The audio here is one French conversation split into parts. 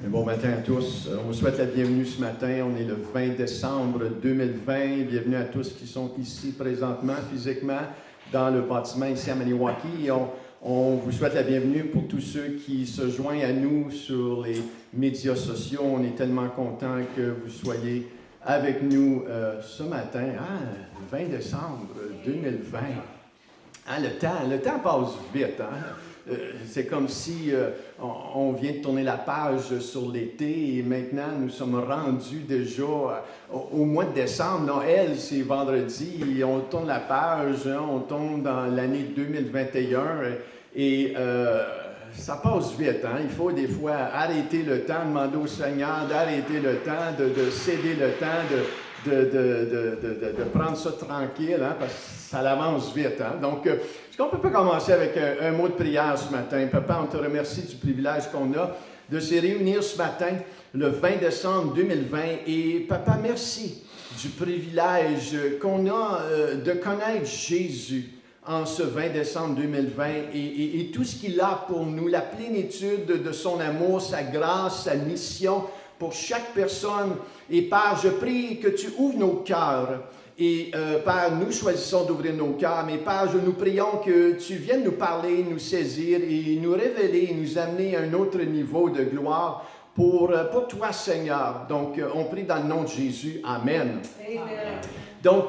Un bon matin à tous. On vous souhaite la bienvenue ce matin. On est le 20 décembre 2020. Bienvenue à tous qui sont ici présentement, physiquement, dans le bâtiment ici à Maniwaki. Et on vous souhaite la bienvenue pour tous ceux qui se joignent à nous sur les médias sociaux. On est tellement contents que vous soyez avec nous ce matin. Le 20 décembre 2020. Le temps passe vite, c'est comme si on vient de tourner la page sur l'été et maintenant nous sommes rendus déjà au mois de décembre. Noël, c'est vendredi et on tourne la page, on tombe dans l'année 2021 et ça passe vite. Il faut des fois arrêter le temps, demander au Seigneur d'arrêter le temps, de céder le temps, de prendre ça tranquille, parce que ça avance vite. Donc, est-ce qu'on peut commencer avec un mot de prière ce matin? Papa, on te remercie du privilège qu'on a de se réunir ce matin, le 20 décembre 2020. Et papa, merci du privilège qu'on a de connaître Jésus en ce 20 décembre 2020 et tout ce qu'il a pour nous, la plénitude de son amour, sa grâce, sa mission pour chaque personne. Et Père, je prie que tu ouvres nos cœurs. Et Père, nous choisissons d'ouvrir nos cœurs, mais Père, nous prions que tu viennes nous parler, nous saisir et nous révéler, nous amener à un autre niveau de gloire pour toi, Seigneur. Donc, on prie dans le nom de Jésus. Amen. Amen. Donc,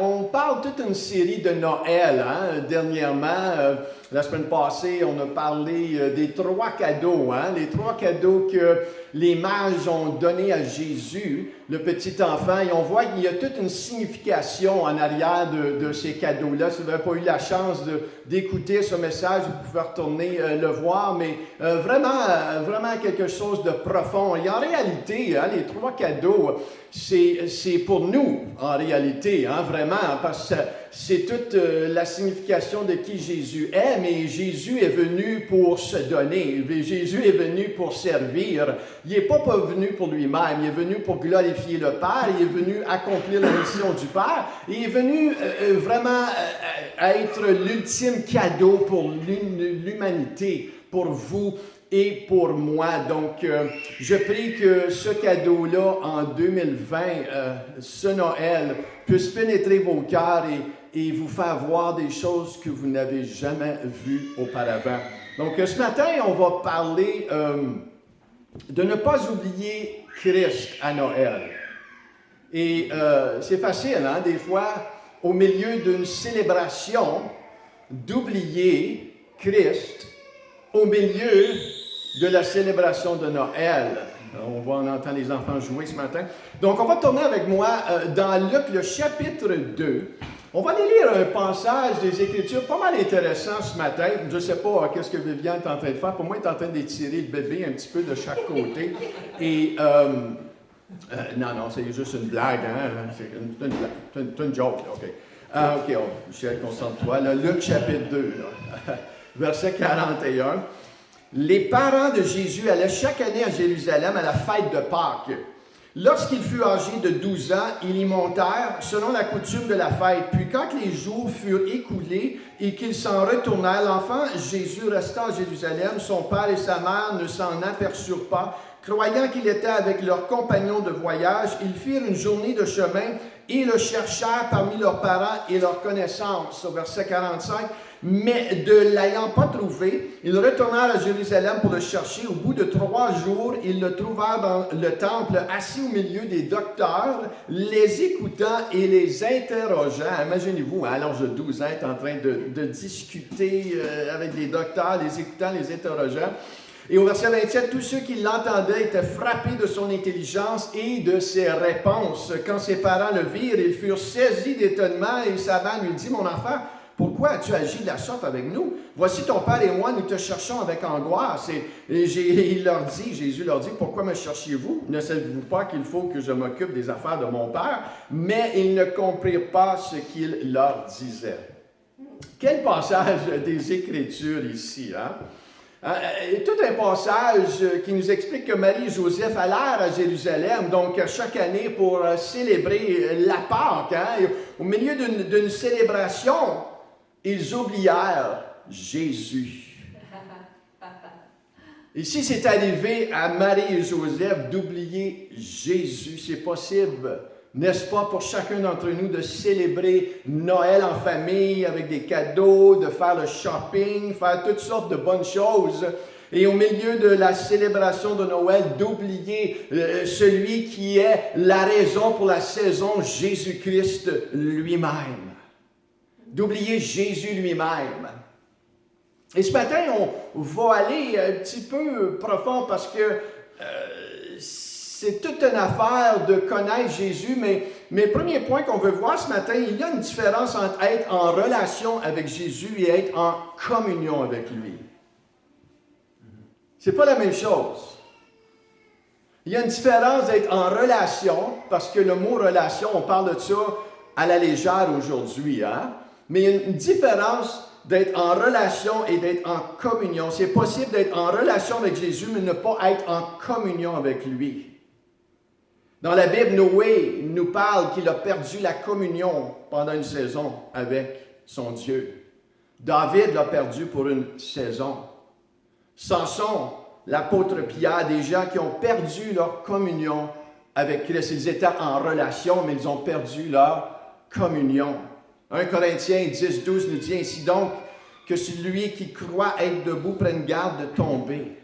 on parle toute une série de Noël. Dernièrement, la semaine passée, on a parlé des 3 cadeaux. Les 3 cadeaux que les mages ont donnés à Jésus, le petit enfant. Et on voit qu'il y a toute une signification en arrière de ces cadeaux-là. Si vous n'avez pas eu la chance d'écouter ce message, vous pouvez retourner le voir. Mais vraiment quelque chose de profond. Et en réalité, les 3 cadeaux, c'est pour nous, en réalité, vraiment, parce que c'est toute la signification de qui Jésus est, mais Jésus est venu pour se donner, Jésus est venu pour servir, il n'est pas venu pour lui-même, il est venu pour glorifier le Père, il est venu accomplir la mission du Père, il est venu vraiment être l'ultime cadeau pour l'humanité, pour vous et pour moi. Donc, je prie que ce cadeau-là, en 2020, ce Noël, puisse pénétrer vos cœurs et vous faire voir des choses que vous n'avez jamais vues auparavant. Donc, ce matin, on va parler de ne pas oublier Christ à Noël. Et c'est facile, des fois, au milieu d'une célébration, d'oublier Christ au milieu de la célébration de Noël. On va en entendre les enfants jouer ce matin. Donc, on va tourner avec moi dans Luc, le chapitre 2. On va aller lire un passage des Écritures pas mal intéressant ce matin. Je ne sais pas qu'est-ce que Viviane est en train de faire. Pour moi, elle est en train d'étirer le bébé un petit peu de chaque côté. Et, non, c'est juste une blague. C'est une joke, OK. OK, Michel, concentre-toi. Là, Luc, chapitre 2, là. Verset 41. Les parents de Jésus allaient chaque année à Jérusalem à la fête de Pâques. Lorsqu'il fut âgé de 12 ans, ils y montèrent selon la coutume de la fête. Puis quand les jours furent écoulés et qu'ils s'en retournèrent, l'enfant Jésus resta à Jérusalem. Son père et sa mère ne s'en aperçurent pas. Croyant qu'il était avec leurs compagnons de voyage, ils firent une journée de chemin et le cherchèrent parmi leurs parents et leurs connaissances. Au verset 45. Mais de l'ayant pas trouvé, ils retournèrent à Jérusalem pour le chercher. Au bout de 3 jours, ils le trouvèrent dans le temple, assis au milieu des docteurs, les écoutant et les interrogeant. Imaginez-vous, à l'âge de 12 ans, être en train de discuter avec les docteurs, les écoutant, les interrogeant. Et au verset 27, tous ceux qui l'entendaient étaient frappés de son intelligence et de ses réponses. Quand ses parents le virent, ils furent saisis d'étonnement et sa mère lui dit, « Mon enfant, pourquoi as-tu agi de la sorte avec nous? Voici ton père et moi, nous te cherchons avec angoisse. » Et Jésus leur dit, « Pourquoi me cherchiez-vous? Ne savez-vous pas qu'il faut que je m'occupe des affaires de mon père? » Mais ils ne comprirent pas ce qu'il leur disait. Quel passage des Écritures ici, tout un passage qui nous explique que Marie et Joseph allèrent à Jérusalem, donc chaque année pour célébrer la Pâque. Au milieu d'une célébration, ils oublièrent Jésus. Ici, c'est arrivé à Marie et Joseph d'oublier Jésus. C'est possible, n'est-ce pas, pour chacun d'entre nous de célébrer Noël en famille avec des cadeaux, de faire le shopping, faire toutes sortes de bonnes choses. Et au milieu de la célébration de Noël, d'oublier celui qui est la raison pour la saison, Jésus-Christ lui-même. D'oublier Jésus lui-même. Et ce matin, on va aller un petit peu profond parce que c'est toute une affaire de connaître Jésus, mais premier point qu'on veut voir ce matin, il y a une différence entre être en relation avec Jésus et être en communion avec lui. C'est pas la même chose. Il y a une différence d'être en relation, parce que le mot relation, on parle de ça à la légère aujourd'hui, hein? Mais il y a une différence d'être en relation et d'être en communion. C'est possible d'être en relation avec Jésus, mais ne pas être en communion avec lui. Dans la Bible, Noé nous parle qu'il a perdu la communion pendant une saison avec son Dieu. David l'a perdu pour une saison. Samson, l'apôtre Pierre, des gens qui ont perdu leur communion avec Christ. Ils étaient en relation, mais ils ont perdu leur communion. 1 Corinthiens 10, 12 nous dit ainsi donc que celui qui croit être debout prenne garde de tomber.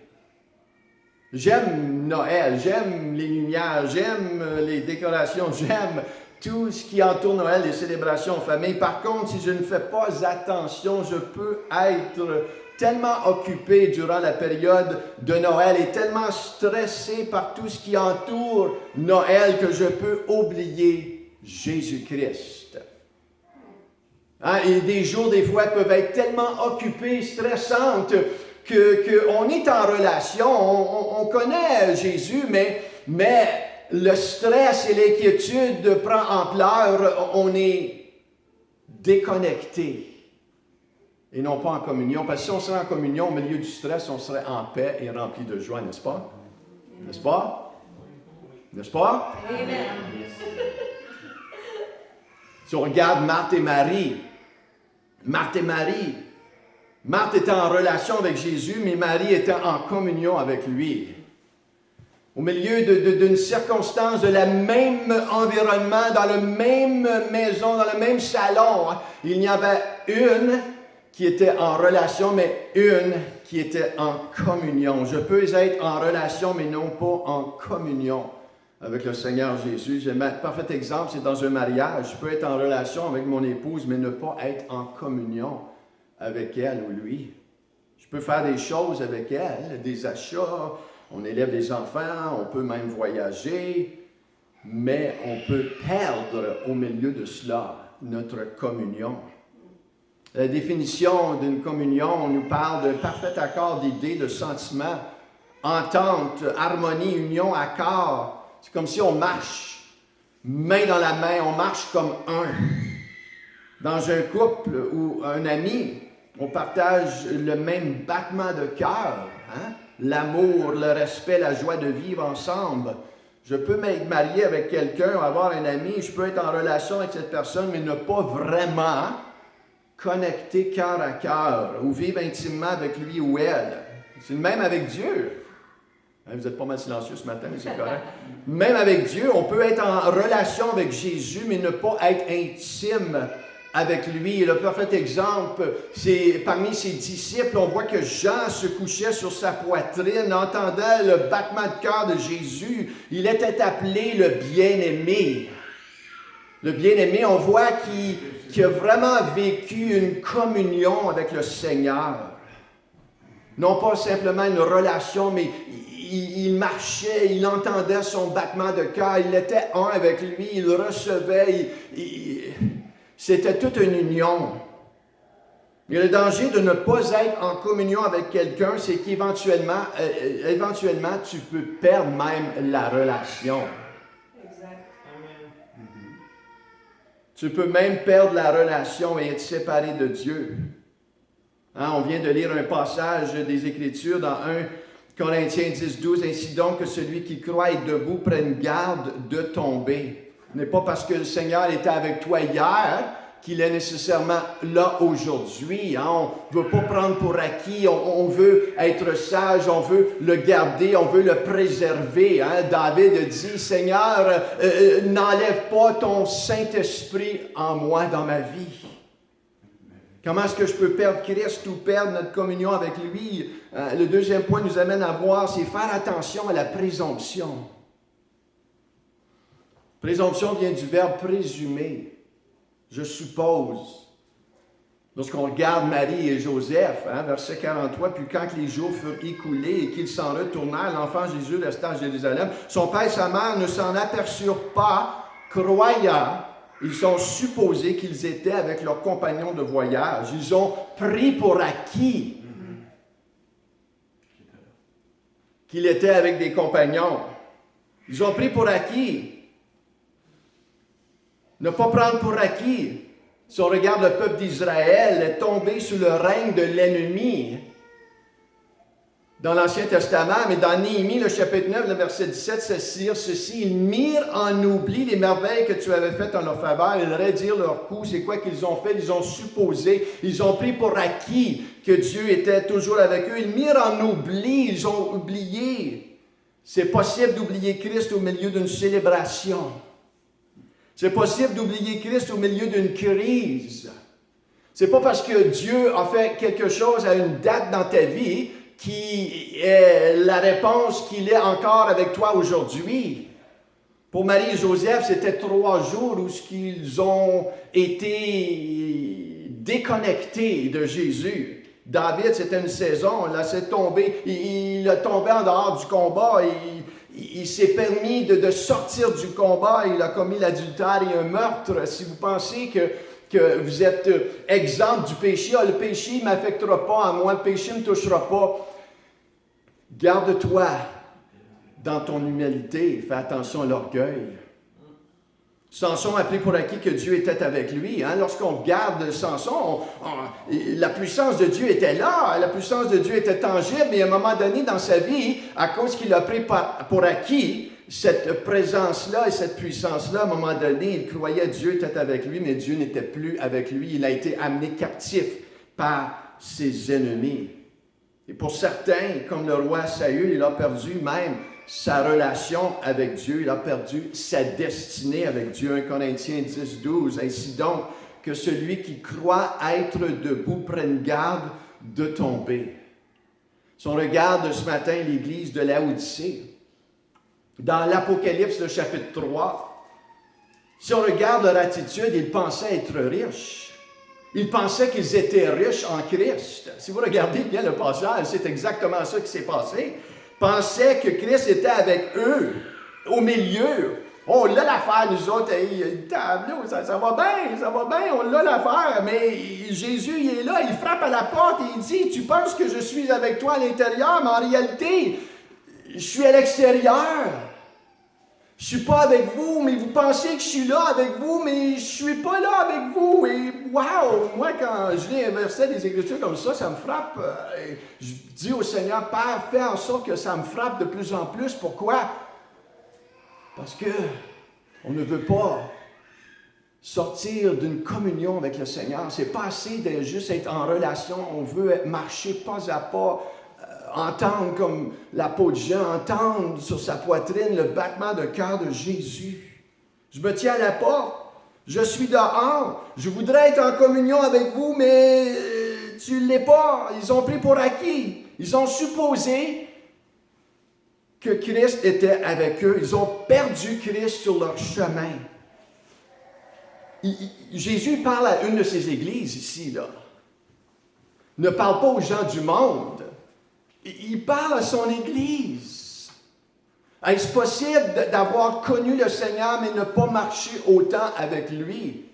J'aime Noël, j'aime les lumières, j'aime les décorations, j'aime tout ce qui entoure Noël, les célébrations en famille. Par contre, si je ne fais pas attention, je peux être tellement occupé durant la période de Noël et tellement stressé par tout ce qui entoure Noël que je peux oublier Jésus-Christ. Hein, et des jours, des fois, peuvent être tellement occupés, stressantes, qu'on est en relation, on connaît Jésus, mais le stress et l'inquiétude prend ampleur, on est déconnecté et non pas en communion. Parce que si on serait en communion au milieu du stress, on serait en paix et rempli de joie, n'est-ce pas? N'est-ce pas? N'est-ce pas? Amen. Si on regarde Marthe et Marie, Marthe était en relation avec Jésus, mais Marie était en communion avec lui. Au milieu d'une circonstance, de la même environnement, dans la même maison, dans le même salon, il y avait une qui était en relation, mais une qui était en communion. Je peux être en relation, mais non pas en communion avec le Seigneur Jésus. J'ai un parfait exemple, c'est dans un mariage. Je peux être en relation avec mon épouse, mais ne pas être en communion avec elle ou lui. Je peux faire des choses avec elle, des achats, on élève des enfants, on peut même voyager, mais on peut perdre au milieu de cela notre communion. La définition d'une communion, on nous parle d'un parfait accord d'idées, de sentiments, entente, harmonie, union, accord. C'est comme si on marche main dans la main, on marche comme un. Dans un couple ou un ami, on partage le même battement de cœur, hein? L'amour, le respect, la joie de vivre ensemble. Je peux m'être marié avec quelqu'un, avoir un ami, je peux être en relation avec cette personne, mais ne pas vraiment connecter cœur à cœur ou vivre intimement avec lui ou elle. C'est le même avec Dieu. Vous êtes pas mal silencieux ce matin, mais c'est correct. Même avec Dieu, on peut être en relation avec Jésus, mais ne pas être intime avec lui. Le parfait exemple, c'est parmi ses disciples, on voit que Jean se couchait sur sa poitrine, entendait le battement de cœur de Jésus. Il était appelé le bien-aimé. Le bien-aimé, on voit qu'il a vraiment vécu une communion avec le Seigneur. Non pas simplement une relation, mais il marchait, il entendait son battement de cœur, il était un avec lui, il recevait, c'était toute une union. Et le danger de ne pas être en communion avec quelqu'un, c'est qu'éventuellement, tu peux perdre même la relation. Exact. Tu peux même perdre la relation et être séparé de Dieu. Hein, on vient de lire un passage des Écritures dans 1 Corinthiens 10, 12. Ainsi donc que celui qui croit est debout prenne garde de tomber. Ce n'est pas parce que le Seigneur était avec toi hier qu'il est nécessairement là aujourd'hui. Hein? On ne veut pas prendre pour acquis, on veut être sage, on veut le garder, on veut le préserver. Hein? David a dit, Seigneur, n'enlève pas ton Saint-Esprit en moi, dans ma vie. Comment est-ce que je peux perdre Christ ou perdre notre communion avec lui? Le deuxième point nous amène à voir, c'est faire attention à la présomption. Présomption vient du verbe présumer. Je suppose. Lorsqu'on regarde Marie et Joseph, hein, verset 43, « Puis quand les jours furent écoulés et qu'ils s'en retournèrent, l'enfant Jésus resta à Jérusalem. Son père et sa mère ne s'en aperçurent pas, croyant. Ils ont supposé qu'ils étaient avec leurs compagnons de voyage. Ils ont pris pour acquis qu'il était avec des compagnons. Ils ont pris pour acquis. Ne pas prendre pour acquis. Si on regarde le peuple d'Israël, est tombé sous le règne de l'ennemi dans l'Ancien Testament, mais dans Néhémie, le chapitre 9, le verset 17, c'est dire ceci, ils mirent en oubli les merveilles que tu avais faites en leur faveur, ils raidirent leur coup, c'est quoi qu'ils ont fait? Ils ont supposé, ils ont pris pour acquis que Dieu était toujours avec eux, ils mirent en oubli, ils ont oublié. C'est possible d'oublier Christ au milieu d'une célébration. C'est possible d'oublier Christ au milieu d'une crise. C'est pas parce que Dieu a fait quelque chose à une date dans ta vie qui est la réponse qu'il est encore avec toi aujourd'hui. Pour Marie et Joseph, c'était 3 jours où ils ont été déconnectés de Jésus. David, c'était une saison, il a laissé tomber, il a tombé en dehors du combat, il s'est permis de sortir du combat, il a commis l'adultère et un meurtre. Si vous pensez que vous êtes exempt du péché, le péché ne m'affectera pas à moi, le péché ne me touchera pas. Garde-toi dans ton humilité, fais attention à l'orgueil. Samson a pris pour acquis que Dieu était avec lui. Hein? Lorsqu'on regarde Samson, la puissance de Dieu était là, la puissance de Dieu était tangible, mais à un moment donné dans sa vie, à cause qu'il a pris pour acquis cette présence-là et cette puissance-là, à un moment donné, il croyait que Dieu était avec lui, mais Dieu n'était plus avec lui. Il a été amené captif par ses ennemis. Et pour certains, comme le roi Saül, il a perdu même sa relation avec Dieu, il a perdu sa destinée avec Dieu. 1 Corinthiens 10, 12. Ainsi donc, que celui qui croit être debout prenne garde de tomber. Si on regarde ce matin l'église de Laodicée, dans l'Apocalypse, le chapitre 3, si on regarde leur attitude, ils pensaient être riches. Ils pensaient qu'ils étaient riches en Christ. Si vous regardez bien le passage, c'est exactement ça qui s'est passé. Pensaient que Christ était avec eux, au milieu. On l'a l'affaire, nous autres, tableau, ça va bien, on l'a l'affaire, mais Jésus, il est là, il frappe à la porte et il dit, tu penses que je suis avec toi à l'intérieur, mais en réalité, je suis à l'extérieur. Je ne suis pas avec vous, mais vous pensez que je suis là avec vous, mais je ne suis pas là avec vous. Et wow, moi, quand je lis un verset des Écritures comme ça me frappe. Je dis au Seigneur, Père, fais en sorte que ça me frappe de plus en plus. Pourquoi? Parce que on ne veut pas sortir d'une communion avec le Seigneur. C'est pas assez de juste être en relation. On veut marcher pas à pas. Entendre comme la peau de Jean, entendre sur sa poitrine le battement de cœur de Jésus. Je me tiens à la porte, je suis dehors, je voudrais être en communion avec vous, mais tu ne l'es pas. Ils ont pris pour acquis, ils ont supposé que Christ était avec eux, ils ont perdu Christ sur leur chemin. Jésus parle à une de ses églises ici, là. Ne parle pas aux gens du monde. Il parle à son Église. Est-ce possible d'avoir connu le Seigneur, mais ne pas marcher autant avec lui?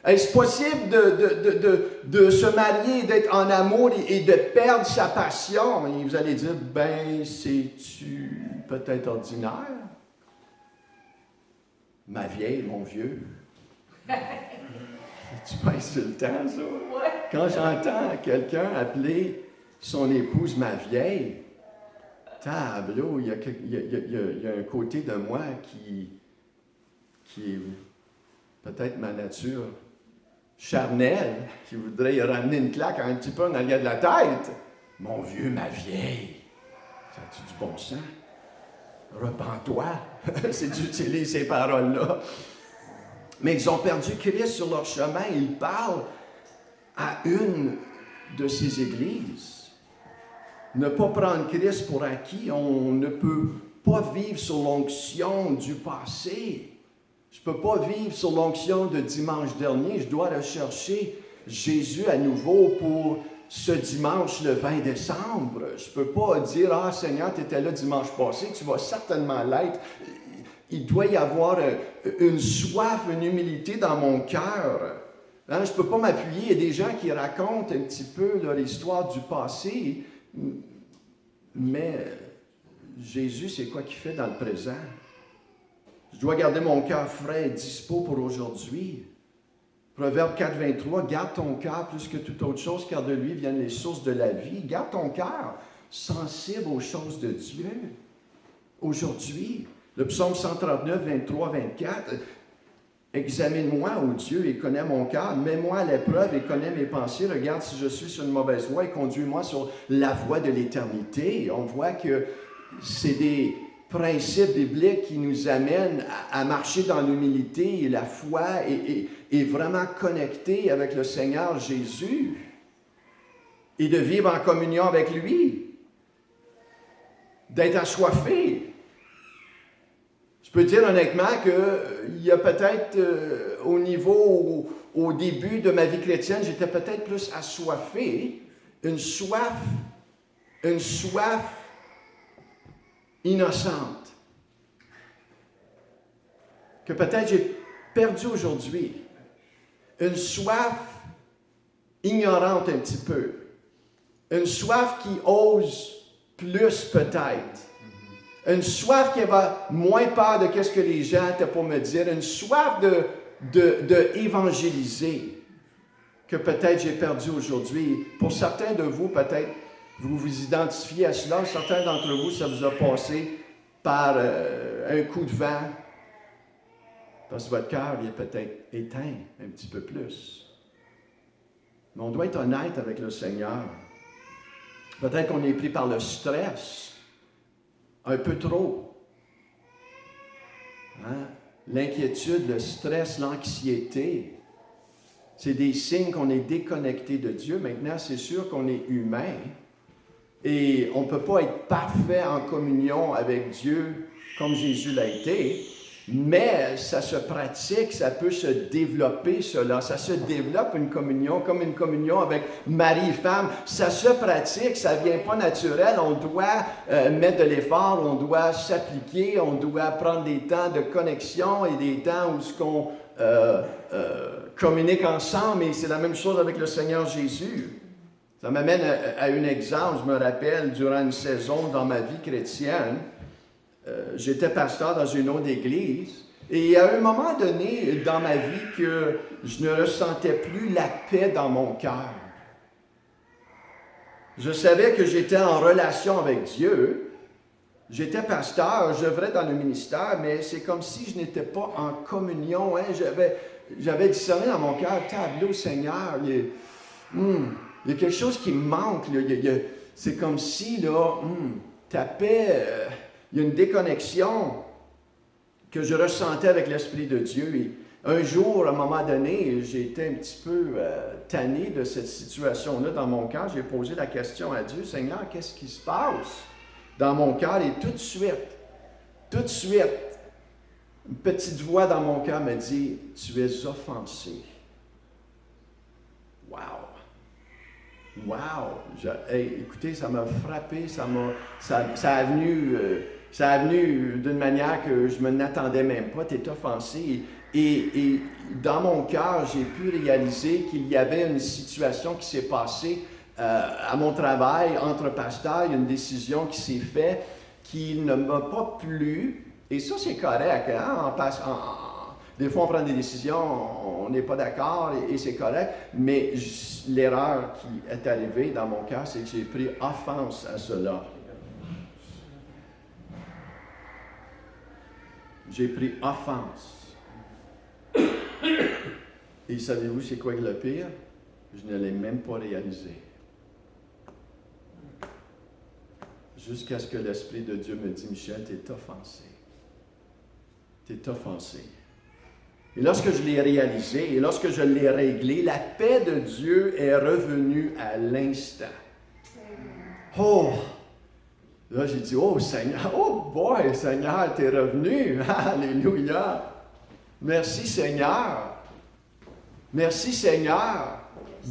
Est-ce possible de se marier, d'être en amour et de perdre sa passion? Et vous allez dire, ben, c'est-tu peut-être ordinaire? Ma vieille, mon vieux. C'est pas insultant, ça? Quand j'entends quelqu'un appeler son épouse, ma vieille, tableau, il y a un côté de moi qui est peut-être ma nature charnel qui voudrait y ramener une claque un petit peu en arrière de la tête. Mon vieux, ma vieille, ça a-tu du bon sens? Repens-toi. C'est d'utiliser ces paroles-là. Mais ils ont perdu Christ sur leur chemin. Ils parlent à une de ces églises. Ne pas prendre Christ pour acquis, on ne peut pas vivre sur l'onction du passé. Je ne peux pas vivre sur l'onction de dimanche dernier. Je dois rechercher Jésus à nouveau pour ce dimanche, le 20 décembre. Je ne peux pas dire « Ah, Seigneur, tu étais là dimanche passé, tu vas certainement l'être. » Il doit y avoir une soif, une humilité dans mon cœur. Hein, je ne peux pas m'appuyer. Il y a des gens qui racontent un petit peu leur histoire du passé, mais Jésus, c'est quoi qu'il fait dans le présent? Je dois garder mon cœur frais et dispo pour aujourd'hui. Proverbe 4, 23, garde ton cœur plus que toute autre chose, car de lui viennent les sources de la vie. Garde ton cœur sensible aux choses de Dieu. Aujourd'hui, le psaume 139, 23, 24, examine-moi, ô Dieu, et connais mon cœur. Mets-moi à l'épreuve et connais mes pensées. Regarde si je suis sur une mauvaise voie et conduis-moi sur la voie de l'éternité. On voit que c'est des principes bibliques qui nous amènent à marcher dans l'humilité et la foi et vraiment connecter avec le Seigneur Jésus et de vivre en communion avec lui, d'être assoiffé. Je peux dire honnêtement qu'il y a peut-être au niveau, au début de ma vie chrétienne, j'étais peut-être plus assoiffé, une soif innocente, que peut-être j'ai perdu aujourd'hui. Une soif ignorante un petit peu. Une soif qui ose plus peut-être. Une soif qui va moins peur de ce que les gens étaient pour me dire. Une soif de évangéliser que peut-être j'ai perdu aujourd'hui. Pour certains de vous, peut-être, vous vous identifiez à cela. Certains d'entre vous, ça vous a passé par un coup de vent. Parce que votre cœur est peut-être éteint un petit peu plus. Mais on doit être honnête avec le Seigneur. Peut-être qu'on est pris par le stress, un peu trop. Hein? L'inquiétude, le stress, l'anxiété, c'est des signes qu'on est déconnecté de Dieu. Maintenant, c'est sûr qu'on est humain et on ne peut pas être parfait en communion avec Dieu comme Jésus l'a été. Mais ça se pratique, ça peut se développer cela. Ça se développe une communion, comme une communion avec mari et femme. Ça se pratique, ça ne vient pas naturel. On doit mettre de l'effort, on doit s'appliquer, on doit prendre des temps de connexion et des temps où on communique ensemble. Et c'est la même chose avec le Seigneur Jésus. Ça m'amène à un exemple. Je me rappelle, durant une saison dans ma vie chrétienne, j'étais pasteur dans une autre église et à un moment donné dans ma vie que je ne ressentais plus la paix dans mon cœur. Je savais que j'étais en relation avec Dieu, j'étais pasteur, j'œuvrais dans le ministère, mais c'est comme si je n'étais pas en communion. Hein? J'avais discerné dans mon cœur, tableau Seigneur, il y a quelque chose qui me manque. C'est comme si ta paix... il y a une déconnexion que je ressentais avec l'Esprit de Dieu. Et un jour, à un moment donné, j'ai été un petit peu tanné de cette situation-là dans mon cœur. J'ai posé la question à Dieu, Seigneur, qu'est-ce qui se passe dans mon cœur? Et tout de suite, une petite voix dans mon cœur me dit, tu es offensé. Wow! Wow! Écoutez, ça m'a frappé, ça a venu d'une manière que je ne m'attendais même pas. Tu es offensé. Et dans mon cœur, j'ai pu réaliser qu'il y avait une situation qui s'est passée à mon travail entre pasteurs. Il y a une décision qui s'est faite qui ne m'a pas plu. Et ça, c'est correct. Hein? Des fois, on prend des décisions, on n'est pas d'accord et c'est correct. Mais l'erreur qui est arrivée dans mon cœur, c'est que j'ai pris offense à cela. J'ai pris offense. Et savez-vous c'est quoi le pire? Je ne l'ai même pas réalisé. Jusqu'à ce que l'Esprit de Dieu me dise, Michel, tu es offensé. Tu es offensé. Et lorsque je l'ai réalisé, et lorsque je l'ai réglé, la paix de Dieu est revenue à l'instant. Oh! Là, j'ai dit, oh Seigneur, oh boy, Seigneur, tu es revenu. Alléluia. Merci Seigneur. Merci Seigneur.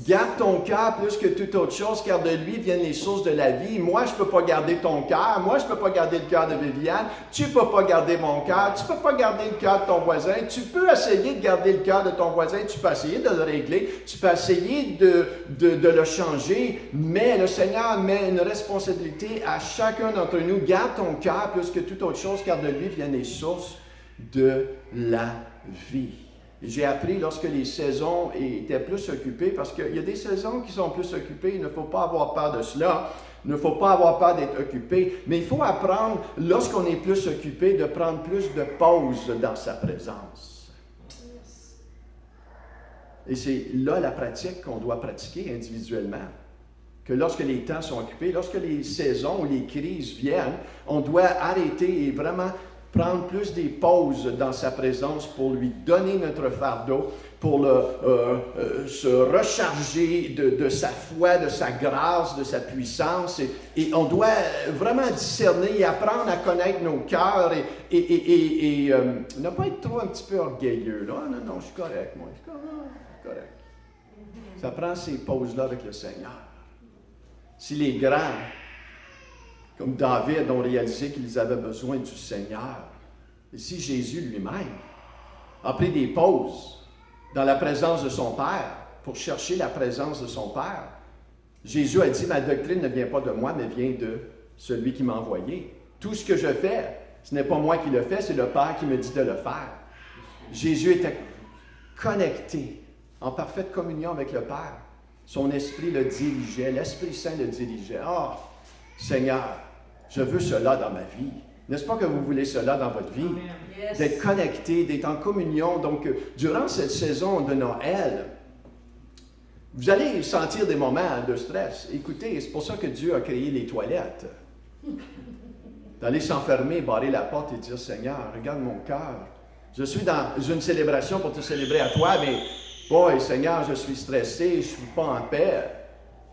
Garde ton cœur plus que toute autre chose, car de lui viennent les sources de la vie. Moi, je ne peux pas garder ton cœur. Moi, je ne peux pas garder le cœur de Viviane. Tu ne peux pas garder mon cœur. Tu ne peux pas garder le cœur de ton voisin. Tu peux essayer de garder le cœur de ton voisin. Tu peux essayer de le régler. Tu peux essayer de le changer. Mais le Seigneur met une responsabilité à chacun d'entre nous. Garde ton cœur plus que toute autre chose, car de lui viennent les sources de la vie. J'ai appris lorsque les saisons étaient plus occupées, parce qu'il y a des saisons qui sont plus occupées, il ne faut pas avoir peur de cela, il ne faut pas avoir peur d'être occupé, mais il faut apprendre, lorsqu'on est plus occupé, de prendre plus de pauses dans sa présence. Et c'est là la pratique qu'on doit pratiquer individuellement. Que lorsque les temps sont occupés, lorsque les saisons ou les crises viennent, on doit arrêter et vraiment prendre plus des pauses dans sa présence pour lui donner notre fardeau, pour se recharger de sa foi, de sa grâce, de sa puissance. Et on doit vraiment discerner et apprendre à connaître nos cœurs et ne pas être trop un petit peu orgueilleux. Non, je suis correct, moi, je suis correct. Ça prend ces pauses-là avec le Seigneur. Si les grands, comme David, ont réalisé qu'ils avaient besoin du Seigneur. Et si Jésus lui-même a pris des pauses dans la présence de son Père pour chercher la présence de son Père, Jésus a dit, ma doctrine ne vient pas de moi, mais vient de celui qui m'a envoyé. Tout ce que je fais, ce n'est pas moi qui le fais, c'est le Père qui me dit de le faire. Jésus était connecté, en parfaite communion avec le Père. Son esprit le dirigeait, l'Esprit Saint le dirigeait. Oh, Seigneur, je veux cela dans ma vie. N'est-ce pas que vous voulez cela dans votre vie? Yes. D'être connecté, d'être en communion. Donc, durant cette saison de Noël, vous allez sentir des moments de stress. Écoutez, c'est pour ça que Dieu a créé les toilettes. D'aller s'enfermer, barrer la porte et dire, Seigneur, regarde mon cœur. Je suis dans une célébration pour te célébrer à toi, mais, boy, Seigneur, je suis stressé, je ne suis pas en paix.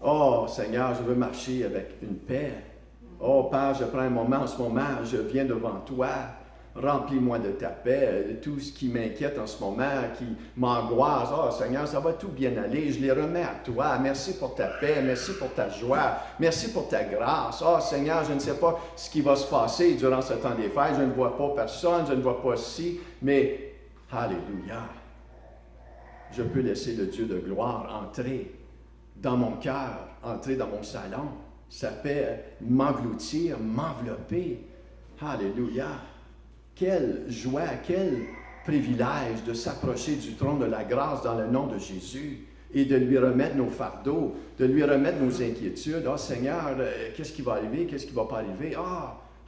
Oh, Seigneur, je veux marcher avec une paix. Oh, Père, je prends un moment en ce moment, je viens devant toi, remplis-moi de ta paix, tout ce qui m'inquiète en ce moment, qui m'angoisse. Oh, Seigneur, ça va tout bien aller, je les remets à toi. Merci pour ta paix, merci pour ta joie, merci pour ta grâce. Oh, Seigneur, je ne sais pas ce qui va se passer durant ce temps des fêtes, je ne vois pas personne, je ne vois pas ci, mais, alléluia, je peux laisser le Dieu de gloire entrer dans mon cœur, entrer dans mon salon. Sa paix m'engloutir, m'envelopper. Alléluia. Quelle joie, quel privilège de s'approcher du trône de la grâce dans le nom de Jésus et de lui remettre nos fardeaux, de lui remettre nos inquiétudes. Oh Seigneur, qu'est-ce qui va arriver, qu'est-ce qui ne va pas arriver?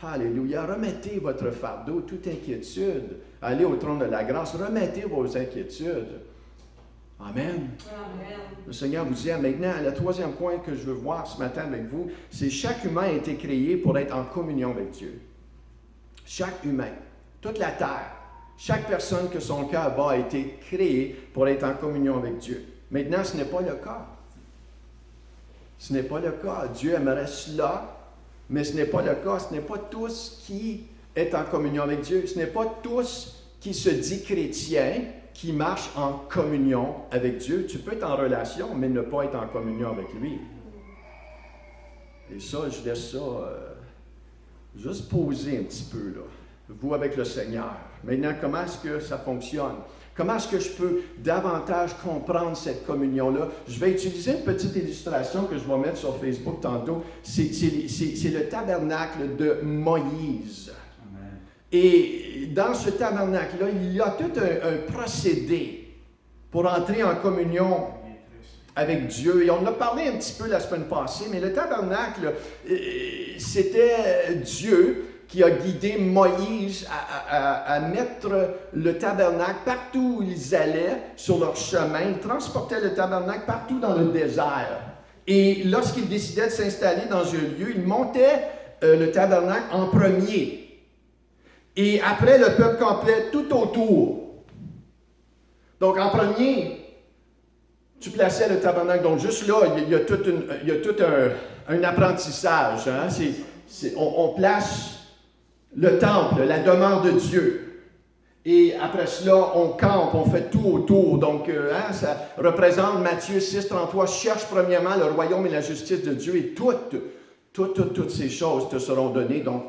Alléluia. Remettez votre fardeau, toute inquiétude. Allez au trône de la grâce, remettez vos inquiétudes. Amen. Amen. Le Seigneur vous dit maintenant, le troisième point que je veux voir ce matin avec vous, c'est chaque humain a été créé pour être en communion avec Dieu. Chaque humain, toute la terre, chaque personne que son cœur bat a été créée pour être en communion avec Dieu. Maintenant, ce n'est pas le cas. Ce n'est pas le cas. Dieu aimerait cela, mais ce n'est pas le cas. Ce n'est pas tous qui est en communion avec Dieu. Ce n'est pas tous qui se dit chrétien qui marche en communion avec Dieu. Tu peux être en relation, mais ne pas être en communion avec lui. Et ça, je laisse ça juste poser un petit peu, là. Vous avec le Seigneur. Maintenant, comment est-ce que ça fonctionne? Comment est-ce que je peux davantage comprendre cette communion-là? Je vais utiliser une petite illustration que je vais mettre sur Facebook tantôt. C'est le tabernacle de Moïse. Et dans ce tabernacle-là, il y a tout un procédé pour entrer en communion avec Dieu. Et on en a parlé un petit peu la semaine passée, mais le tabernacle, c'était Dieu qui a guidé Moïse à mettre le tabernacle partout où ils allaient sur leur chemin. Ils transportaient le tabernacle partout dans le désert. Et lorsqu'ils décidaient de s'installer dans un lieu, ils montaient le tabernacle en premier. Et après, le peuple complet tout autour. Donc, en premier, tu plaçais le tabernacle. Donc, juste là, il y a tout un apprentissage. Hein? On place le temple, la demeure de Dieu. Et après cela, on campe, on fait tout autour. Donc, ça représente Matthieu 6, 33. Cherche premièrement le royaume et la justice de Dieu et toutes ces choses te seront données. Donc,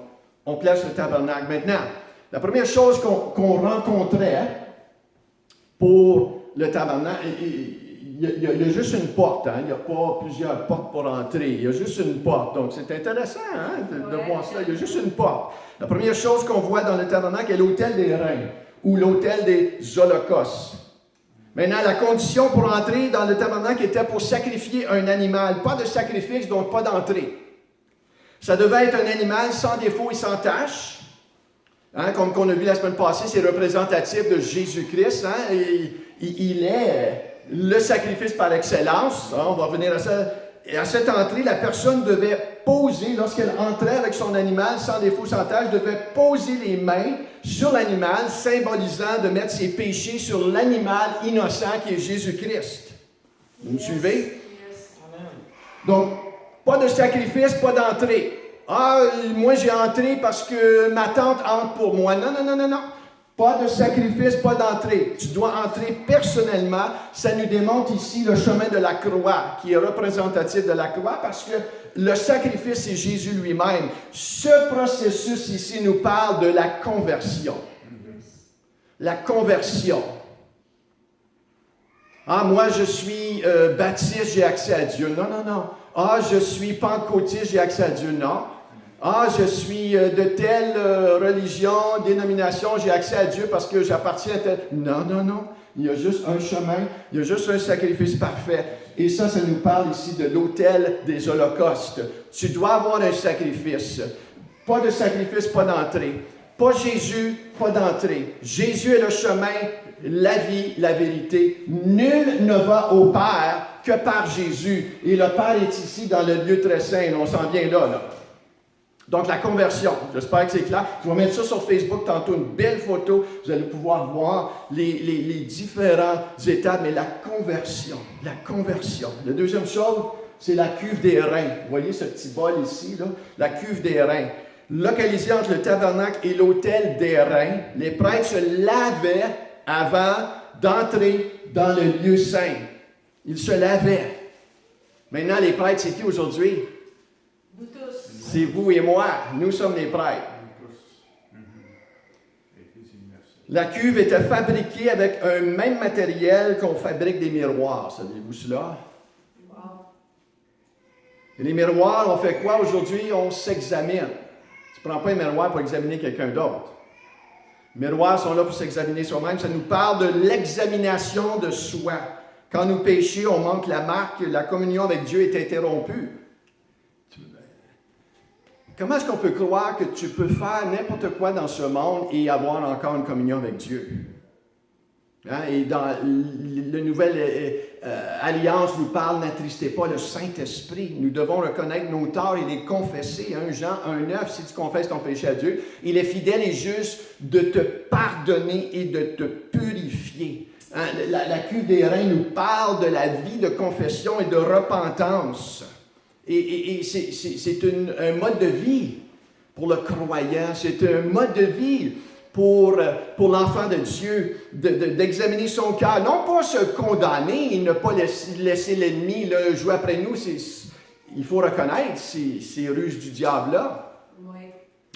on place le tabernacle. Maintenant, la première chose qu'on rencontrait pour le tabernacle, il y a juste une porte, hein? Il n'y a pas plusieurs portes pour entrer, il y a juste une porte. Donc, c'est intéressant de voir cela, il y a juste une porte. La première chose qu'on voit dans le tabernacle est l'autel des reins ou l'autel des holocaustes. Maintenant, la condition pour entrer dans le tabernacle était pour sacrifier un animal. Pas de sacrifice, donc pas d'entrée. Ça devait être un animal sans défaut et sans tache. Hein, comme on a vu la semaine passée, c'est représentatif de Jésus-Christ. Hein, il est le sacrifice par excellence. Hein, on va revenir à ça. Et à cette entrée, la personne devait poser, lorsqu'elle entrait avec son animal sans défaut, sans tache, devait poser les mains sur l'animal, symbolisant de mettre ses péchés sur l'animal innocent qui est Jésus-Christ. Vous me suivez? Donc, pas de sacrifice, pas d'entrée. Ah, moi j'ai entré parce que ma tante entre pour moi. Non. Pas de sacrifice, pas d'entrée. Tu dois entrer personnellement. Ça nous démontre ici le chemin de la croix, qui est représentatif de la croix, parce que le sacrifice, c'est Jésus lui-même. Ce processus ici nous parle de la conversion. La conversion. Ah, moi je suis baptiste, j'ai accès à Dieu. Non. Ah, je suis pentecôtiste, j'ai accès à Dieu. Non. Ah, je suis de telle religion, dénomination, j'ai accès à Dieu parce que j'appartiens à telle... Non. Il y a juste un chemin, il y a juste un sacrifice parfait. Et ça nous parle ici de l'autel des holocaustes. Tu dois avoir un sacrifice. Pas de sacrifice, pas d'entrée. Pas Jésus, pas d'entrée. Jésus est le chemin, la vie, la vérité. Nul ne va au Père que par Jésus. Et le Père est ici dans le lieu très saint. On s'en vient là. Donc, la conversion, j'espère que c'est clair. Je vais mettre ça sur Facebook tantôt, une belle photo. Vous allez pouvoir voir les différentes étapes, mais la conversion. La deuxième chose, c'est la cuve des reins. Vous voyez ce petit bol ici, là? La cuve des reins. Localisée entre le tabernacle et l'autel des reins, les prêtres se lavaient avant d'entrer dans le lieu saint. Ils se lavaient. Maintenant, les prêtres, c'est qui aujourd'hui? Nous tous. C'est vous et moi. Nous sommes les prêtres. La cuve était fabriquée avec un même matériel qu'on fabrique des miroirs. Saviez-vous cela? Wow. Et les miroirs, on fait quoi aujourd'hui? On s'examine. Tu ne prends pas un miroir pour examiner quelqu'un d'autre. Les miroirs sont là pour s'examiner soi-même. Ça nous parle de l'examination de soi. Quand nous péchons, on manque la marque, la communion avec Dieu est interrompue. Comment est-ce qu'on peut croire que tu peux faire n'importe quoi dans ce monde et avoir encore une communion avec Dieu? Hein? Et dans la nouvelle alliance nous parle, n'attristez pas le Saint-Esprit. Nous devons reconnaître nos torts et les confesser. 1 Jean 1,9, si tu confesses ton péché à Dieu, il est fidèle et juste de te pardonner et de te purifier. Hein? La cuve des reins nous parle de la vie de confession et de repentance. Et c'est un mode de vie pour le croyant, c'est un mode de vie pour l'enfant de Dieu, d'examiner son cœur. Non pas se condamner et ne pas laisser l'ennemi jouer après nous. Il faut reconnaître ces ruses du diable-là. Oui.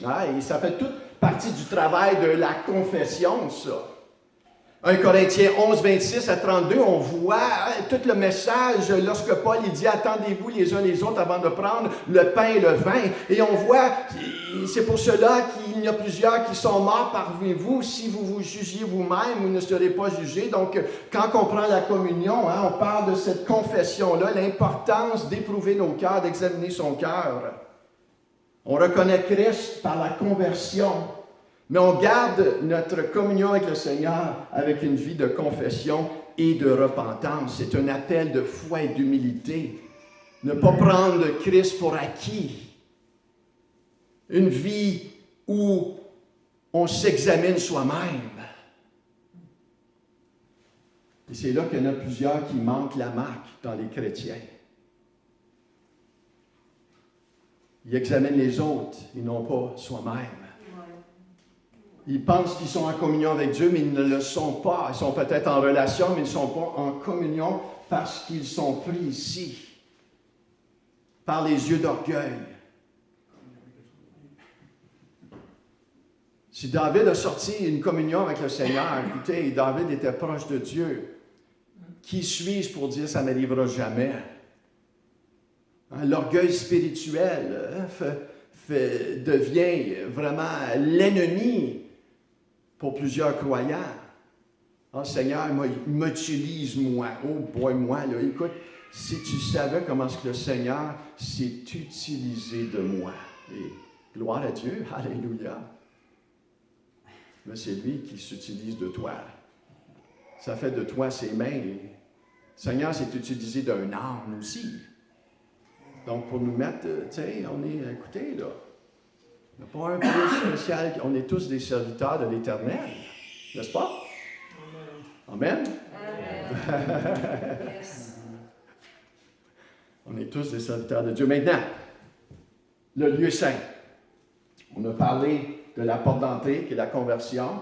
Ah, et ça fait toute partie du travail de la confession, ça. 1 Corinthiens 11, 26 à 32, on voit tout le message lorsque Paul il dit « Attendez-vous les uns les autres avant de prendre le pain et le vin. » Et on voit, c'est pour cela qu'il y a plusieurs qui sont morts parmi vous. Si vous vous jugiez vous-même, vous ne serez pas jugés. Donc, quand on prend la communion, on parle de cette confession-là, l'importance d'éprouver nos cœurs, d'examiner son cœur. On reconnaît Christ par la conversion, mais on garde notre communion avec le Seigneur avec une vie de confession et de repentance. C'est un appel de foi et d'humilité. Ne pas prendre Christ pour acquis. Une vie où on s'examine soi-même. Et c'est là qu'il y en a plusieurs qui manquent la marque dans les chrétiens. Ils examinent les autres et non pas soi-même. Ils pensent qu'ils sont en communion avec Dieu, mais ils ne le sont pas. Ils sont peut-être en relation, mais ils ne sont pas en communion parce qu'ils sont pris ici par les yeux d'orgueil. Si David a sorti une communion avec le Seigneur, écoutez, David était proche de Dieu. Qui suis-je pour dire ça ne m'arrivera jamais? L'orgueil spirituel devient vraiment l'ennemi pour plusieurs croyants. Oh Seigneur, m'utilise moi. Oh boy, moi, là, écoute, si tu savais comment est-ce que le Seigneur s'est utilisé de moi. Et gloire à Dieu, alléluia. Mais c'est lui qui s'utilise de toi. Ça fait de toi ses mains. Le Seigneur s'est utilisé d'un âme aussi. Donc, pour nous mettre, tu sais, on est, écoutez, là, il n'y a pas un plus spécial, on est tous des serviteurs de l'Éternel, n'est-ce pas? Amen. Amen. Yes. On est tous des serviteurs de Dieu. Maintenant, le lieu saint. On a parlé de la porte d'entrée, qui est la conversion,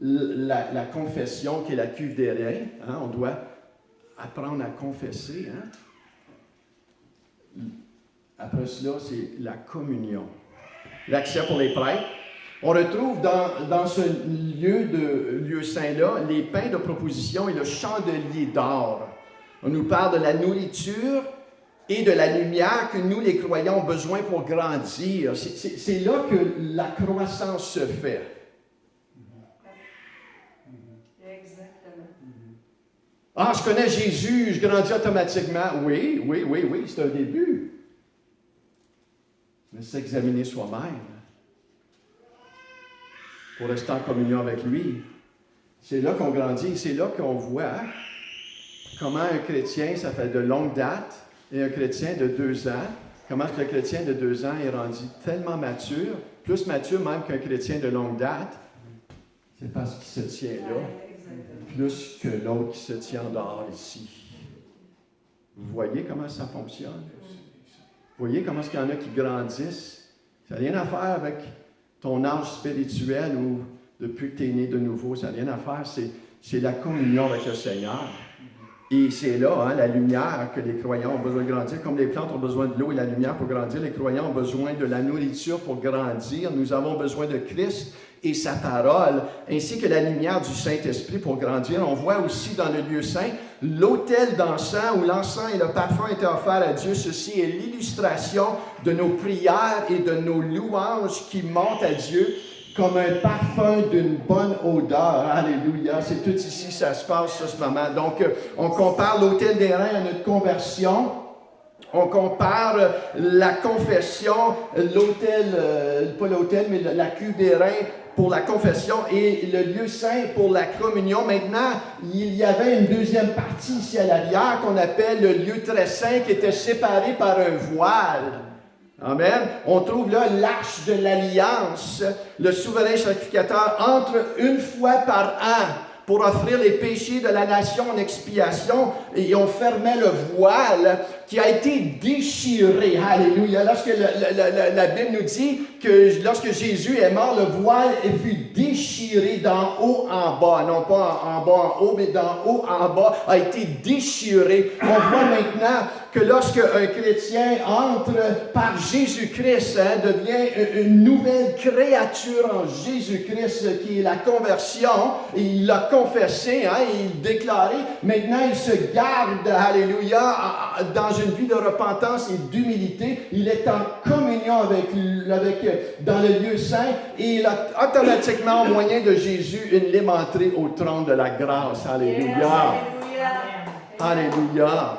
la confession, qui est la cuve des reins. Hein? On doit apprendre à confesser. Hein? Après cela, c'est la communion. L'accès pour les prêtres. On retrouve dans ce lieu saint-là les pains de proposition et le chandelier d'or. On nous parle de la nourriture et de la lumière que nous, les croyants, avons besoin pour grandir. C'est là que la croissance se fait. Exactement. Ah, je connais Jésus, je grandis automatiquement. Oui, c'est un début. Mais s'examiner soi-même pour rester en communion avec lui. C'est là qu'on grandit, c'est là qu'on voit comment un chrétien, ça fait de longue date, et un chrétien de 2 ans, comment est-ce que le chrétien de 2 ans est rendu tellement mature, plus mature même qu'un chrétien de longue date, c'est parce qu'il se tient là, plus que l'autre qui se tient en dehors ici. Vous voyez comment ça fonctionne? Vous voyez comment est-ce qu'il y en a qui grandissent? Ça n'a rien à faire avec ton âge spirituel ou depuis que tu es né de nouveau. Ça n'a rien à faire. C'est la communion avec le Seigneur. Et c'est là, la lumière que les croyants ont besoin de grandir. Comme les plantes ont besoin de l'eau et la lumière pour grandir, les croyants ont besoin de la nourriture pour grandir. Nous avons besoin de Christ et sa parole, ainsi que la lumière du Saint-Esprit pour grandir. On voit aussi dans le lieu saint l'autel d'encens où l'encens et le parfum étaient offerts à Dieu. Ceci est l'illustration de nos prières et de nos louanges qui montent à Dieu comme un parfum d'une bonne odeur. Alléluia. C'est tout ici, ça se passe en ce moment. Donc, on compare l'autel des reins à notre conversion. On compare la confession, l'autel, pas l'autel, mais la cuve des reins pour la confession et le lieu saint pour la communion. Maintenant, il y avait une deuxième partie ici à l'arrière qu'on appelle le lieu très saint qui était séparé par un voile. Amen. On trouve là l'arche de l'alliance. Le souverain sacrificateur entre une fois par an pour offrir les péchés de la nation en expiation et on fermait le voile qui a été déchiré. Alléluia. Lorsque la Bible nous dit que lorsque Jésus est mort, le voile fut déchiré d'en haut en bas. Non pas en bas en haut, mais d'en haut en bas a été déchiré. On voit maintenant que lorsque un chrétien entre par Jésus-Christ, devient une nouvelle créature en Jésus-Christ, qui est la conversion, et il l'a confessé, il déclaré, maintenant il se garde, alléluia, dans une vie de repentance et d'humilité, il est en communion dans le lieu saint, et il a automatiquement, au moyen de Jésus, une libre entrée au trône de la grâce, alléluia, alléluia.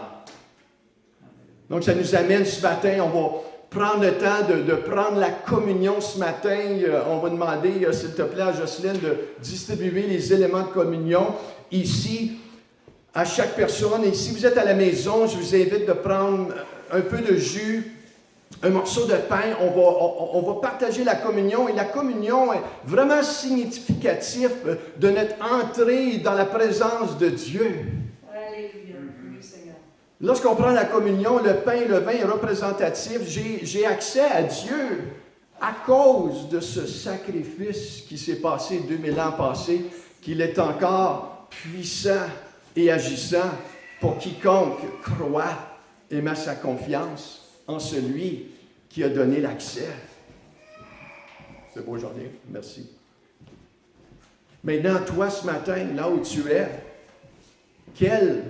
Donc, ça nous amène ce matin, on va prendre le temps de prendre la communion ce matin. On va demander, s'il te plaît, à Jocelyne de distribuer les éléments de communion ici à chaque personne. Et si vous êtes à la maison, je vous invite de prendre un peu de jus, un morceau de pain. On va partager la communion. Et la communion est vraiment significative de notre entrée dans la présence de Dieu. Alléluia. Oui, Seigneur. Lorsqu'on prend la communion, le pain et le vin est représentatif. J'ai accès à Dieu à cause de ce sacrifice qui s'est passé 2000 ans passés, qu'il est encore puissant et agissant pour quiconque croit et met sa confiance en celui qui a donné l'accès. C'est beau aujourd'hui. Merci. Maintenant, toi, ce matin, là où tu es, quel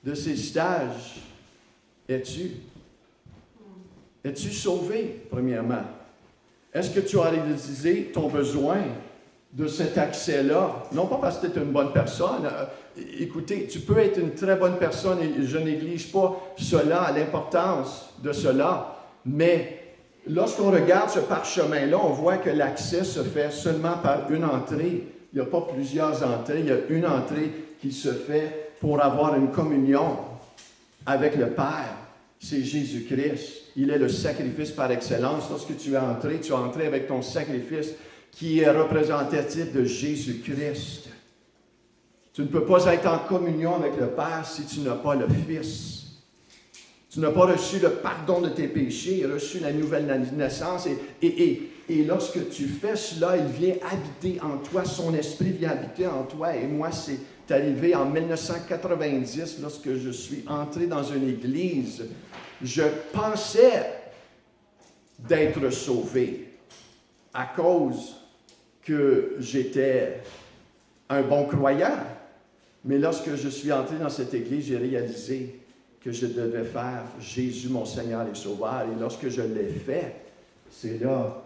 de ces stages es-tu? Es-tu sauvé, premièrement? Est-ce que tu as réalisé ton besoin de cet accès-là? Non pas parce que tu es une bonne personne. Écoutez, tu peux être une très bonne personne et je néglige pas cela, l'importance de cela, mais lorsqu'on regarde ce parchemin-là, on voit que l'accès se fait seulement par une entrée. Il n'y a pas plusieurs entrées, il y a une entrée qui se fait pour avoir une communion avec le Père. C'est Jésus-Christ. Il est le sacrifice par excellence. Lorsque tu es entré avec ton sacrifice qui est représentatif de Jésus-Christ. Tu ne peux pas être en communion avec le Père si tu n'as pas le Fils. Tu n'as pas reçu le pardon de tes péchés, reçu la nouvelle naissance. Et lorsque tu fais cela, il vient habiter en toi, son esprit vient habiter en toi. Et moi, c'est arrivé en 1990, lorsque je suis entré dans une église. Je pensais d'être sauvé à cause que j'étais un bon croyant. Mais lorsque je suis entré dans cette église, j'ai réalisé que je devais faire Jésus mon Seigneur et Sauveur. Et lorsque je l'ai fait, c'est là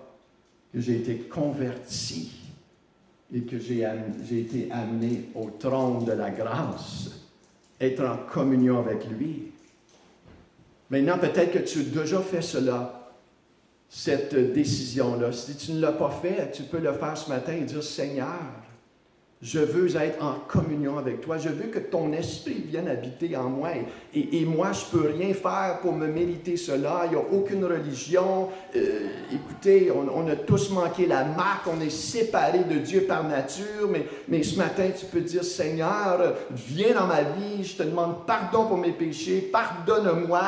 que j'ai été converti et que j'ai été amené au trône de la grâce, être en communion avec lui. Maintenant, peut-être que tu as déjà fait cela, cette décision-là. Si tu ne l'as pas fait, tu peux le faire ce matin et dire, Seigneur, je veux être en communion avec toi. Je veux que ton esprit vienne habiter en moi. Et moi, je ne peux rien faire pour me mériter cela. Il n'y a aucune religion. Écoutez, on a tous manqué la marque. On est séparés de Dieu par nature. Mais ce matin, tu peux dire, Seigneur, viens dans ma vie. Je te demande pardon pour mes péchés. Pardonne-moi.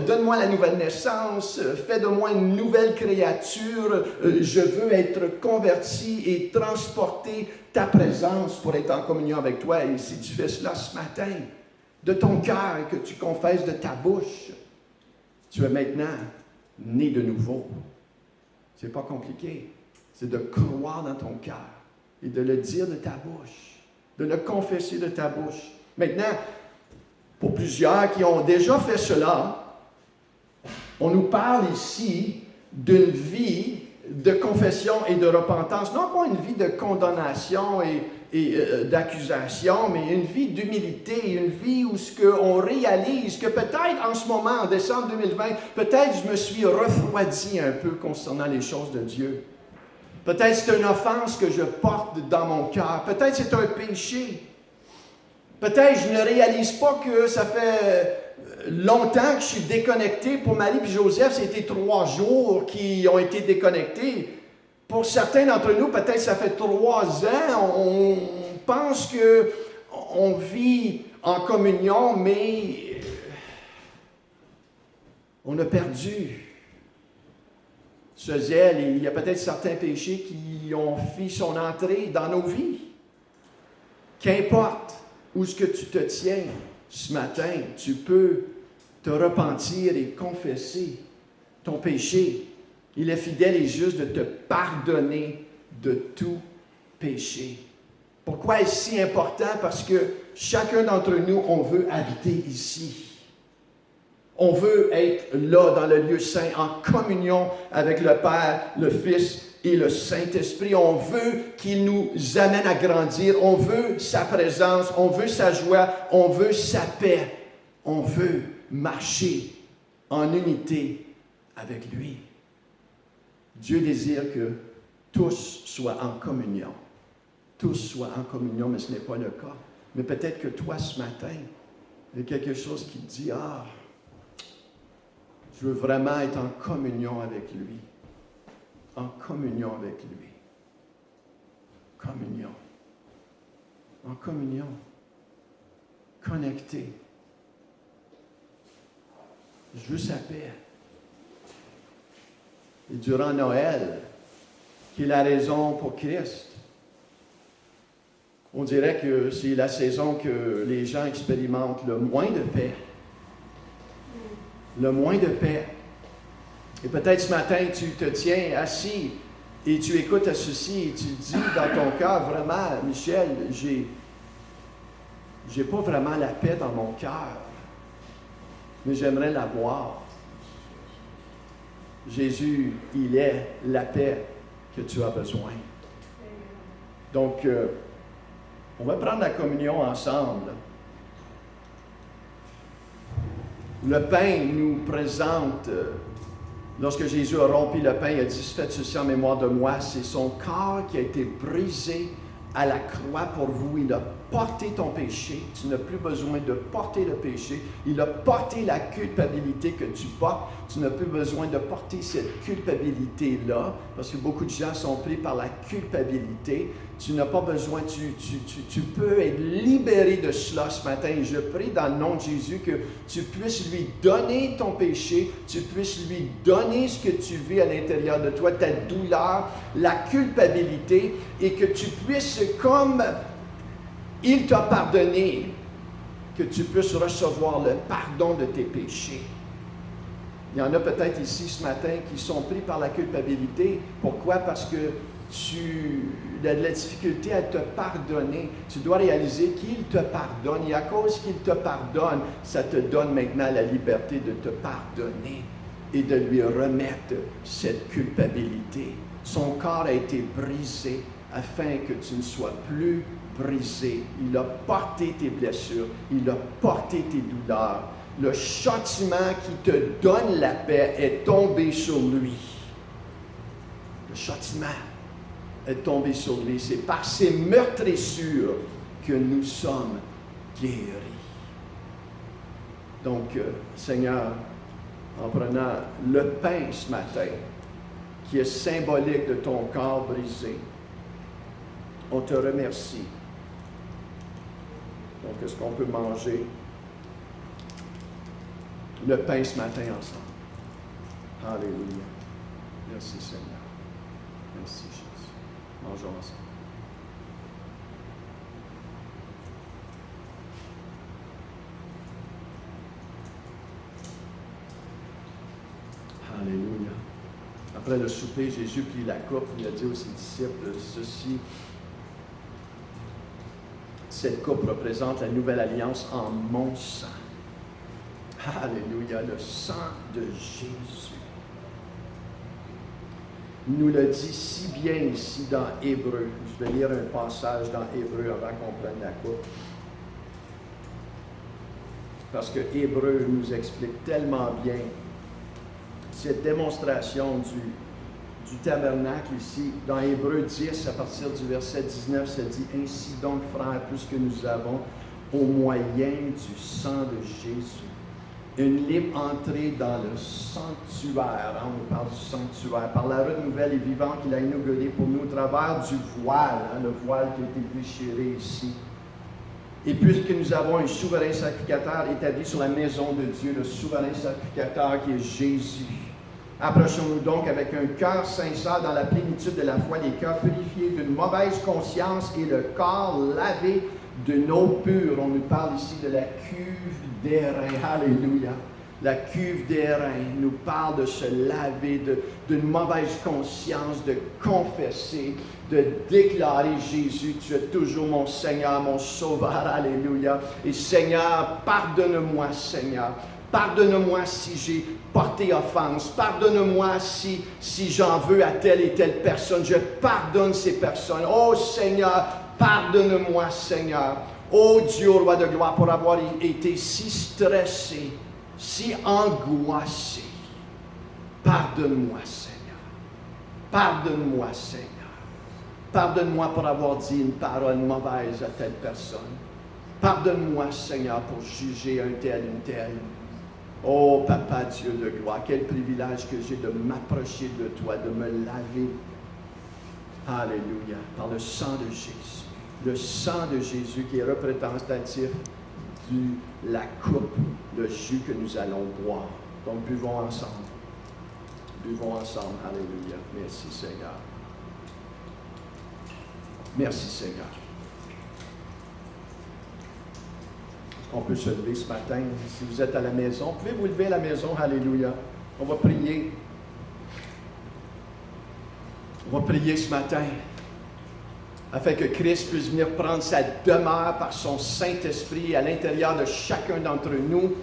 Donne-moi la nouvelle naissance. Fais de moi une nouvelle créature. Je veux être converti et transporté ta présence pour être en communion avec toi. Et si tu fais cela ce matin, de ton cœur, que tu confesses de ta bouche, tu es maintenant né de nouveau. C'est pas compliqué. C'est de croire dans ton cœur et de le dire de ta bouche, de le confesser de ta bouche. Maintenant, pour plusieurs qui ont déjà fait cela, on nous parle ici d'une vie de confession et de repentance, non pas une vie de condamnation et d'accusation, mais une vie d'humilité, une vie où on réalise que peut-être en ce moment, en décembre 2020, peut-être je me suis refroidi un peu concernant les choses de Dieu. Peut-être c'est une offense que je porte dans mon cœur. Peut-être c'est un péché. Peut-être je ne réalise pas que ça fait longtemps que je suis déconnecté. Pour Marie et Joseph, c'était 3 jours qui ont été déconnectés. Pour certains d'entre nous, peut-être ça fait 3 ans. On pense qu'on vit en communion, mais on a perdu ce zèle. Et il y a peut-être certains péchés qui ont fait son entrée dans nos vies. Qu'importe où est-ce que tu te tiens ce matin, tu peux te repentir et confesser ton péché. Il est fidèle et juste de te pardonner de tout péché. Pourquoi est-ce si important? Parce que chacun d'entre nous, on veut habiter ici. On veut être là, dans le lieu saint, en communion avec le Père, le Fils et le Saint-Esprit. On veut qu'il nous amène à grandir. On veut sa présence. On veut sa joie. On veut sa paix. On veut marcher en unité avec lui. Dieu désire que tous soient en communion. Tous soient en communion, mais ce n'est pas le cas. Mais peut-être que toi, ce matin, il y a quelque chose qui te dit, je veux vraiment être en communion avec lui. En communion avec lui. Communion. En communion. Connecté. Je veux sa paix. Et durant Noël, qui est la raison pour Christ, on dirait que c'est la saison que les gens expérimentent le moins de paix. Le moins de paix. Et peut-être ce matin, tu te tiens assis et tu écoutes à ceci et tu dis dans ton cœur, vraiment, Michel, j'ai pas vraiment la paix dans mon cœur, mais j'aimerais l'avoir. Jésus, il est la paix que tu as besoin. Donc, on va prendre la communion ensemble. Le pain nous présente, lorsque Jésus a rompu le pain, il a dit, faites ceci en mémoire de moi, c'est son corps qui a été brisé à la croix pour vous. Il a porté ton péché. Tu n'as plus besoin de porter le péché. Il a porté la culpabilité que tu portes. Tu n'as plus besoin de porter cette culpabilité-là, parce que beaucoup de gens sont pris par la culpabilité. Tu n'as pas besoin, tu peux être libéré de cela ce matin. Et je prie dans le nom de Jésus que tu puisses lui donner ton péché, tu puisses lui donner ce que tu vis à l'intérieur de toi, ta douleur, la culpabilité, et que tu puisses, comme il t'a pardonné, que tu puisses recevoir le pardon de tes péchés. Il y en a peut-être ici ce matin qui sont pris par la culpabilité. Pourquoi? Parce que tu as de la difficulté à te pardonner. Tu dois réaliser qu'il te pardonne. Et à cause qu'il te pardonne, ça te donne maintenant la liberté de te pardonner et de lui remettre cette culpabilité. Son corps a été brisé afin que tu ne sois plus brisé. Il a porté tes blessures. Il a porté tes douleurs. Le châtiment qui te donne la paix est tombé sur lui. Le châtiment est tombé sur lui. C'est par ses meurtrissures que nous sommes guéris. Donc, Seigneur, en prenant le pain ce matin, qui est symbolique de ton corps brisé, on te remercie. Donc, est-ce qu'on peut manger le pain ce matin ensemble? Alléluia. Merci Seigneur. Merci Jésus. Mangeons ensemble. Alléluia. Après le souper, Jésus prit la coupe, il a dit aux ses disciples, ceci, cette coupe représente la nouvelle alliance en mon sang. Alléluia, le sang de Jésus. Il nous le dit si bien ici dans Hébreu. Je vais lire un passage dans Hébreu avant qu'on prenne la coupe. Parce que Hébreu nous explique tellement bien cette démonstration du tabernacle ici. Dans Hébreu 10, à partir du verset 19, ça dit « Ainsi donc, frères, puisque nous avons, au moyen du sang de Jésus, une libre entrée dans le sanctuaire. » On nous parle du sanctuaire. Par la nouvelle et vivante qu'il a inaugurée pour nous au travers du voile, le voile qui a été déchiré ici. Et puisque nous avons un souverain sacrificateur établi sur la maison de Dieu, le souverain sacrificateur qui est Jésus, approchons-nous donc avec un cœur sincère dans la plénitude de la foi, les cœurs purifiés d'une mauvaise conscience et le corps lavé d'une eau pure. On nous parle ici de la cuve d'airain. Alléluia. La cuve d'airain nous parle de se laver d'une mauvaise conscience, de confesser, de déclarer Jésus, tu es toujours mon Seigneur, mon Sauveur. Alléluia. Et Seigneur, pardonne-moi, Seigneur. Pardonne-moi si j'ai porté offense. Pardonne-moi si j'en veux à telle et telle personne. Je pardonne ces personnes. Oh Seigneur, pardonne-moi, Seigneur. Oh Dieu, roi de gloire, pour avoir été si stressé si angoissé. Pardonne-moi, Seigneur. Pardonne-moi, Seigneur. Pardonne-moi pour avoir dit une parole mauvaise à telle personne. Pardonne-moi, Seigneur, pour juger un tel, une telle. Oh, Papa Dieu de gloire, quel privilège que j'ai de m'approcher de toi, de me laver. Alléluia, par le sang de Jésus. Le sang de Jésus qui est représentatif de la coupe de jus que nous allons boire. Donc, buvons ensemble. Buvons ensemble. Alléluia. Merci, Seigneur. Merci, Seigneur. On peut se lever ce matin. Si vous êtes à la maison, pouvez vous lever à la maison. Alléluia. On va prier. On va prier ce matin afin que Christ puisse venir prendre sa demeure par son Saint-Esprit à l'intérieur de chacun d'entre nous.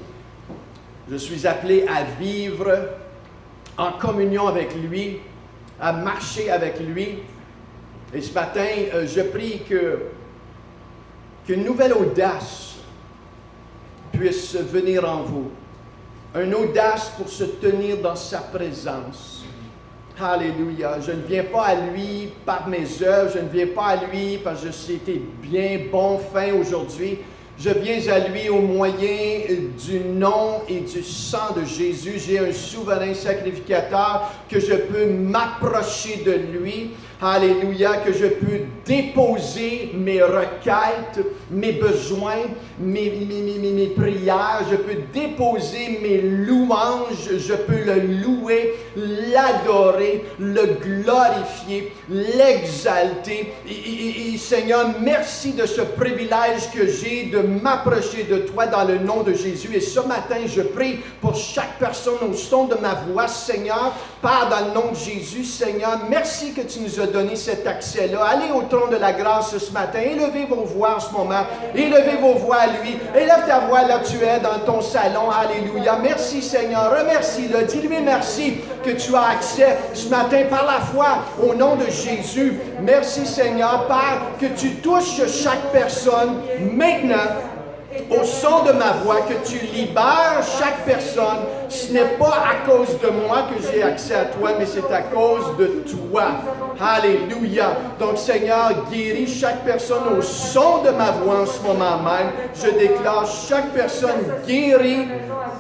Je suis appelé à vivre en communion avec lui, à marcher avec lui. Et ce matin, je prie qu'une nouvelle audace puisse venir en vous. Une audace pour se tenir dans sa présence. Alléluia. Je ne viens pas à lui par mes œuvres, je ne viens pas à lui parce que j'ai été bien, bon, fin aujourd'hui. Je viens à lui au moyen du nom et du sang de Jésus. J'ai un souverain sacrificateur que je peux m'approcher de lui. Alléluia, que je peux déposer mes requêtes, mes besoins, mes prières. Je peux déposer mes louanges. Je peux le louer, l'adorer, le glorifier, l'exalter. Et Seigneur, merci de ce privilège que j'ai de m'approcher de toi dans le nom de Jésus. Et ce matin, je prie pour chaque personne au son de ma voix, Seigneur, Père, dans le nom de Jésus, Seigneur, merci que tu nous as donné cet accès-là. Allez au trône de la grâce ce matin. Élevez vos voix en ce moment. Élevez vos voix à lui. Élève ta voix là tu es dans ton salon. Alléluia. Merci Seigneur. Remercie-le. Dis-lui merci que tu as accès ce matin par la foi au nom de Jésus. Merci Seigneur, Père, que tu touches chaque personne maintenant. Au son de ma voix, que tu libères chaque personne. Ce n'est pas à cause de moi que j'ai accès à toi, mais c'est à cause de toi. Alléluia. Donc, Seigneur, guéris chaque personne au son de ma voix en ce moment même. Je déclare chaque personne guérie,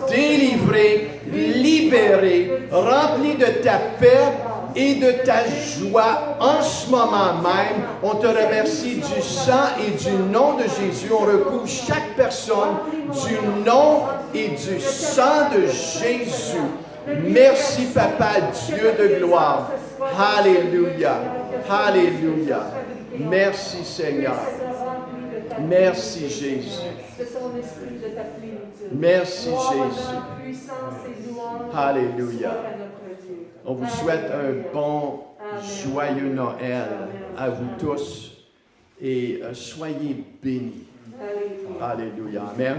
délivrée, libérée, remplie de ta paix et de ta joie en ce moment même. On te remercie du sang et du nom de Jésus. On recouvre chaque personne du nom et du sang de Jésus. Merci, Papa, Dieu de gloire. Alléluia. Alléluia. Merci, Seigneur. Merci, Jésus. Merci, Jésus. Alléluia. On vous souhaite un bon, joyeux Noël à vous tous et soyez bénis. Alléluia. Amen.